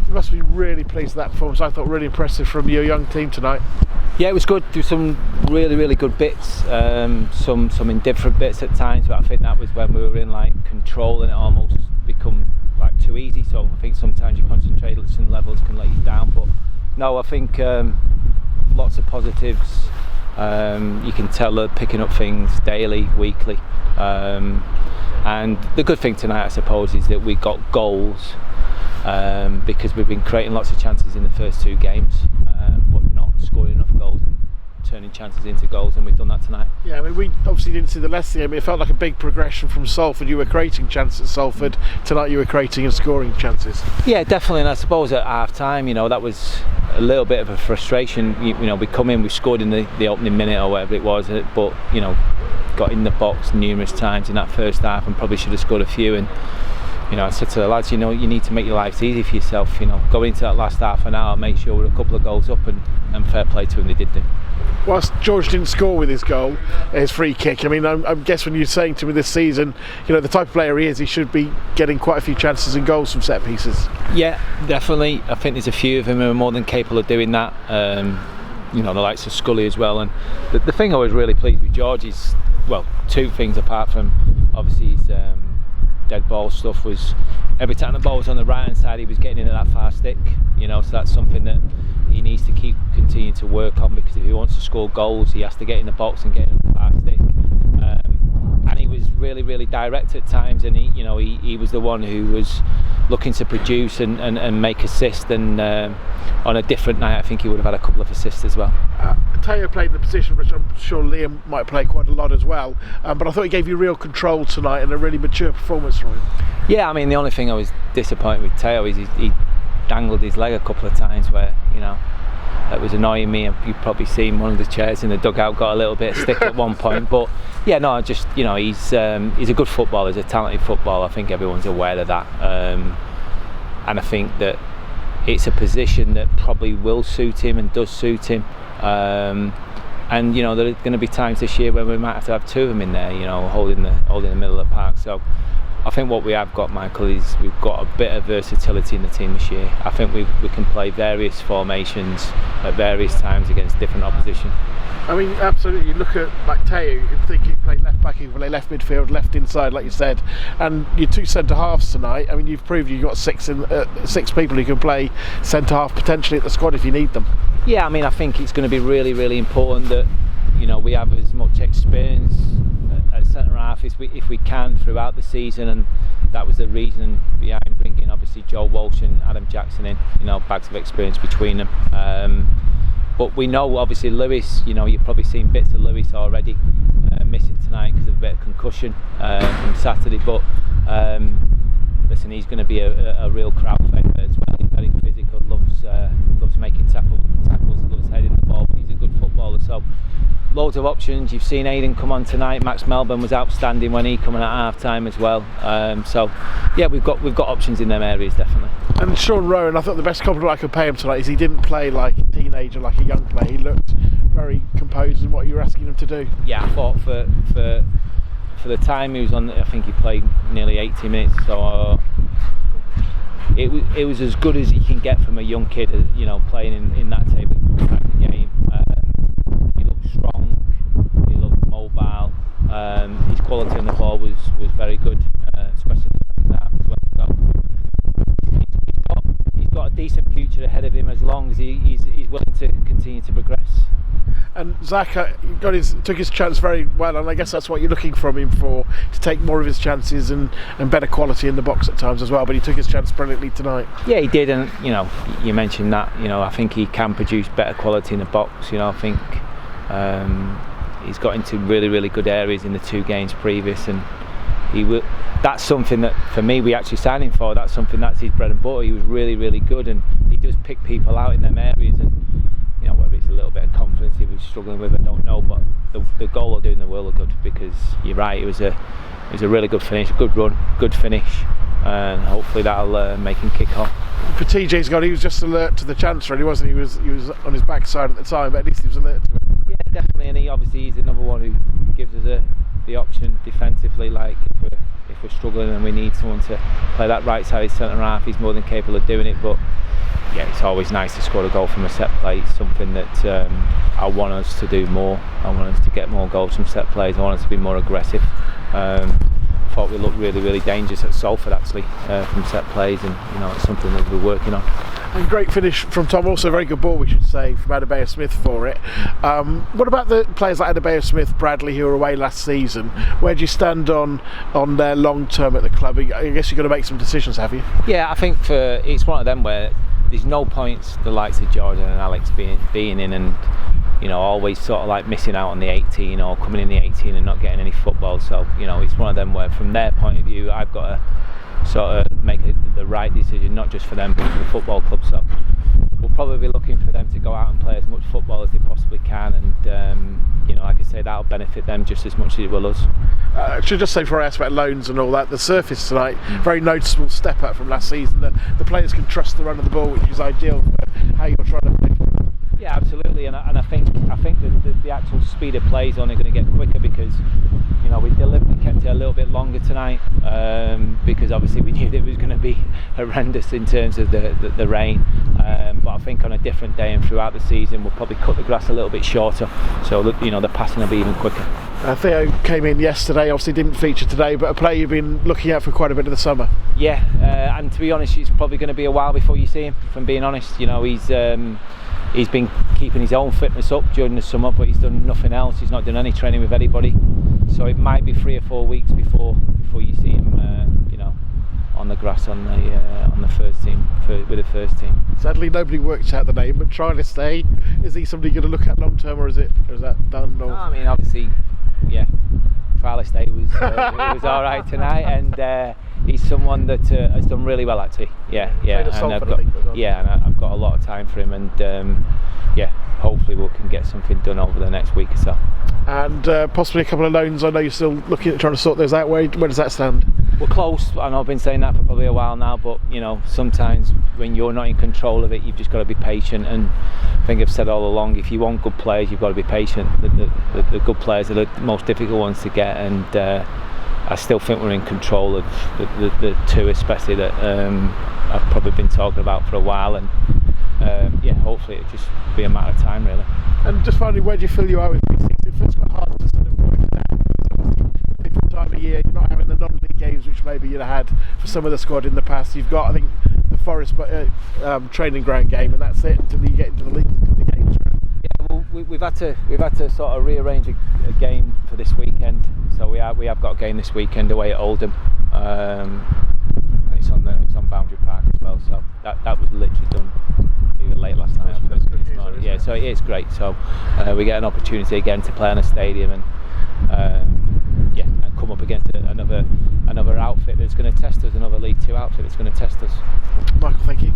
You must be really pleased with that performance. I thought really impressive from your young team tonight. Yeah, it was good. There were some really good bits, some indifferent bits at times, but I think that was when we were in like control and it almost become like too easy. So I think sometimes your concentration levels can let you down. But no, I think lots of positives. You can tell they're picking up things daily, weekly. And the good thing tonight, I suppose, is that we got goals because we've been creating lots of chances in the first two games, but not scoring enough goals and turning chances into goals, and we've done that tonight. Yeah, I mean, we obviously didn't see the Leicester game. It felt like a big progression from Salford. You were creating chances at Salford. Tonight you were creating and scoring chances. Yeah, definitely, and I suppose at half time, that was a little bit of a frustration. We come in, we scored in the opening minute or whatever it was, but got in the box numerous times in that first half and probably should have scored a few. And I said to the lads, you need to make your lives easy for yourself. Going into that last half an hour, make sure we're a couple of goals up, and fair play to them, they did do. Whilst George didn't score with his goal, his free kick, I mean, I guess when you're saying to me this season, the type of player he is, he should be getting quite a few chances and goals from set pieces. Yeah, definitely. I think there's a few of them who are more than capable of doing that. The likes of Scully as well. And the thing I was really pleased with George is, well, two things apart from obviously his dead ball stuff, was every time the ball was on the right hand side he was getting into that far stick, so that's something that he needs to continue to work on, because if he wants to score goals he has to get in the box and get in the far stick. And he was really direct at times, and he was the one who was looking to produce and make assists, and on a different night I think he would have had a couple of assists as well. Teo played the position which I'm sure Liam might play quite a lot as well, but I thought he gave you real control tonight and a really mature performance from him. Yeah, I mean, the only thing I was disappointed with Teo is he dangled his leg a couple of times where that was annoying me. You've probably seen one of the chairs in the dugout got a little bit of stick at one point, but yeah, no, just he's a good footballer, he's a talented footballer. I think everyone's aware of that, and I think that it's a position that probably will suit him and does suit him. And there are going to be times this year when we might have to have two of them in there, holding the middle of the park. So I think what we have got, Michael, is we've got a bit of versatility in the team this year. I think we can play various formations at various times against different opposition. I mean, absolutely. You look at like Teo, you can think he can play left back, he can play left midfield, left inside, like you said. And your two centre halves tonight, I mean, you've proved you've got six people who can play centre half potentially at the squad if you need them. Yeah, I mean, I think it's going to be really important that we have as much experience at centre half if we can throughout the season, and that was the reason behind bringing obviously Joe Walsh and Adam Jackson in. Bags of experience between them. But we know obviously Lewis, you've probably seen bits of Lewis already missing tonight because of a bit of concussion from Saturday. But listen, he's going to be a real crowd favourite as well. He's very physical, loves making tackles, loves heading the ball. But he's a good footballer. So loads of options. You've seen Aidan come on tonight. Max Melbourne was outstanding when he come in at half time as well. So yeah, we've got options in them areas definitely. And Sean Rowan, I thought the best compliment I could pay him tonight is he didn't play like a teenager, like a young player. He looked very composed in what you were asking him to do. Yeah, I thought for the time he was on, I think he played nearly 80 minutes. So it was as good as you can get from a young kid, playing in that type of game. He looked strong, he looked mobile. His quality on the ball was very good, especially in that as well. So he's got a decent future ahead of him as long as he's willing to continue to progress. And Zach took his chance very well, and I guess that's what you're looking from him for, to take more of his chances and better quality in the box at times as well. But he took his chance brilliantly tonight. Yeah, he did, and you mentioned that. I think he can produce better quality in the box. I think he's got into really good areas in the two games previous, and that's something that for me we actually signed him for. That's something that's his bread and butter. He was really good, and he does pick people out in them areas. And whether it's a little bit of confidence he was struggling with, I don't know, but the goal will do in the world of good, because you're right, it was a really good finish, a good run, good finish, and hopefully that'll make him kick on. For TJ's goal, he was just alert to the chance, really, wasn't he? He was on his backside at the time, but at least he was alert to it. Yeah, definitely, and he's another one who gives us the option defensively, like if we're struggling and we need someone to play that right side centre half, he's more than capable of doing it. But yeah, it's always nice to score a goal from a set play. It's something that I want us to do more. I want us to get more goals from set plays. I want us to be more aggressive. Thought we looked really dangerous at Salford actually from set plays, and it's something that we're working on. And great finish from Tom, also a very good ball, we should say, from Adebayo Smith for it. What about the players like Adebayo Smith, Bradley, who were away last season? Where do you stand on their long term at the club? I guess you've got to make some decisions, have you? Yeah, I think it's one of them where there's no points the likes of Jordan and Alex being in and always sort of like missing out on the 18 or coming in the 18 and not getting any football. So it's one of them where from their point of view I've got to sort of make the right decision, not just for them but for the football club. So we'll probably be looking for them to go out and play as much football as they possibly can, and like I say, that'll benefit them just as much as it will us. I should just say, before I ask about loans and all that, the surface tonight, very noticeable step up from last season. The players can trust the run of the ball, which is ideal for how you're trying to play. Yeah, absolutely, and I think the actual speed of play is only going to get quicker because we deliberately kept it a little bit longer tonight because obviously we knew that it was going to be horrendous in terms of the rain. But I think on a different day and throughout the season we'll probably cut the grass a little bit shorter, so the passing will be even quicker. Theo came in yesterday, obviously didn't feature today, but a player you've been looking at for quite a bit of the summer. Yeah, and to be honest, it's probably going to be a while before you see him, if I'm being honest. He's been keeping his own fitness up during the summer, but he's done nothing else. He's not done any training with anybody, so it might be 3 or 4 weeks before you see him on the grass on the first team with the first team. Sadly, nobody works out the name, but trying to stay, is he somebody going to look at long term, or is that done? Or? No, I mean obviously, yeah. Trialist day was all right tonight, and he's someone that has done really well actually. Yeah, and I've got a lot of time for him, and hopefully we can get something done over the next week or so. And possibly a couple of loans. I know you're still looking at trying to sort those out. Where does that stand? We're close. I know I've been saying that for probably a while now, but sometimes when you're not in control of it, you've just got to be patient. And I think I've said all along, if you want good players, you've got to be patient. The good players are the most difficult ones to get, and I still think we're in control of the two, especially that I've probably been talking about for a while. And hopefully it'll just be a matter of time, really. And just finally, where do you feel you are with these things? It feels quite hard to sort of work it out. Different time of year, you're not having the non-league games which maybe you'd have had for some of the squad in the past. You've got, I think, the Forest training ground game, and that's it until you get into the league games. Yeah, well, we've had to sort of rearrange a game for this weekend. So we have got a game this weekend away at Oldham. It's on Boundary Park as well. So that was literally done either late last night or first thing this morning. Yeah, so it is great. So we get an opportunity again to play in a stadium and come up against another outfit that's going to test us, another League Two outfit that's going to test us. Michael, thank you.